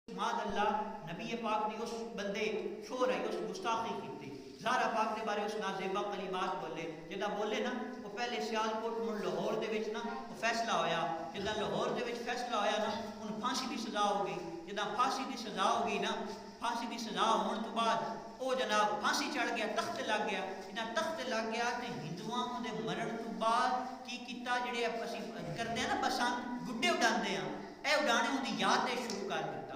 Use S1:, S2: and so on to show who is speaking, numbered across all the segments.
S1: معاذ اللہ نبی پاک نے اس بندے شور ہے اس گستاخی کی زہرا پاک کے بارے اس نازیبا کلمات بولے جدا بولے نا وہ پہلے سیالکوٹ مڑ لاہور دے وچ نا وہ فیصلہ ہویا جدا لاہور دے وچ فیصلہ ہویا نا ان پھانسی دی سزا ہو گئی جدا پھانسی دی سزا ہو گئی نا پھانسی دی سزا ہون تو بعد او جناب پھانسی چڑھ گیا تخت لگ گیا جدا تخت لگ گیا تے ہندوؤں دے مرن تو بعد کی کیتا جڑے اسی کردے ہیں نا بسنت گڈے اڈاندے ہیں اے اڈانے ان دی یاد تے شروع کر دیتا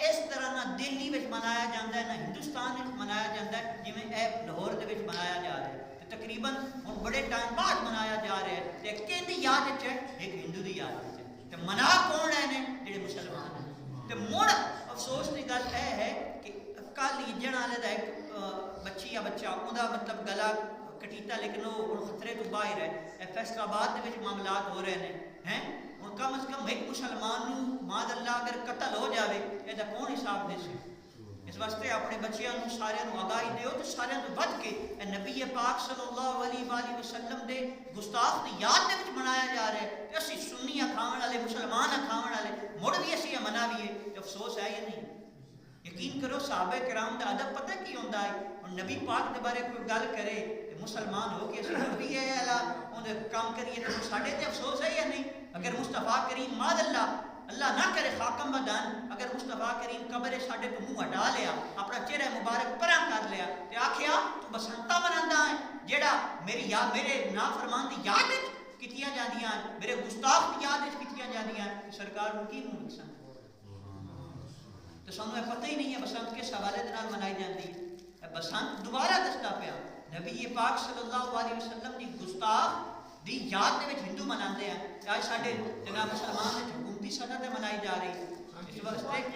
S1: اس طرح نہ دلی وچ منایا جاتا ہے نہ ہندوستان وچ منایا جاتا ہے جی میں اے لاہور دے وچ منایا جا رہا ہے تقریباً ہن بڑے ٹائم بعد منایا جا رہا ہے تے کہندی یاد وچ ایک ہندو دی یاد وچ تے منا کون رہے نے جڑے مسلمان ہیں تے مڑ افسوس دی گل اے ہے کہ کل ایجن والے دا ایک بچی یا بچہ اوندا مطلب گلا کٹیتا لیکن وہ خطرے تو باہر ہے اے فیصل آباد دے وچ معاملات ہو رہے ہیں اور کم از کم ایک مسلمان نو معاذ اللہ اگر قتل ہو جاوے یہ دا کون حساب دے سی اس واسطے اپنے بچیاں نو سارے نو آگاہی دیو تو سارے نو بچ کے اے نبی پاک صلی اللہ علیہ وآلہ وسلم دے گستاخ دی یاد دے وچ منایا جا رہا ہے کہ اسی سنی کھاون والے مسلمان کھاون والے مڑ بھی اسی مناویے افسوس ہے یا نہیں یقین کرو صحابہ کرام دا ادب پتہ کی ہوندا ہے اور نبی پاک دے بارے کوئی گل کرے مسلمان ہو کے اسی نبی ہے اللہ اون دے کام کریے تو ساڈے تے افسوس ہے یا نہیں اگر مصطفیٰ کریم ماد اللہ نہ کرے خاکم بدن اگر مصطفیٰ کریم قبر ساڈے تو منہ ہٹا لیا اپنا چہرہ مبارک پرا کر لیا تے آکھیا تو بسنتا مناندا ہے جیڑا میرے نافرمان دی یاد وچ کیتیاں جاندیاں میرے گستاخ دی یاد وچ کیتیاں جاندیاں سرکار نو کی منہ نقصان تو سانوں پتہ ہی نہیں ہے بسنت کس حوالے دے نال منائی جاندی ہے بسنت دوبارہ دستا پیا نبی پاک صلی اللہ علیہ وسلم دی گستاخ دی یاد دے وچ ہندو مناندے ہیں آج ساڈے جناب مسلمان وچ حکومتی سطح تے منائی جا رہی ہے اس واسطے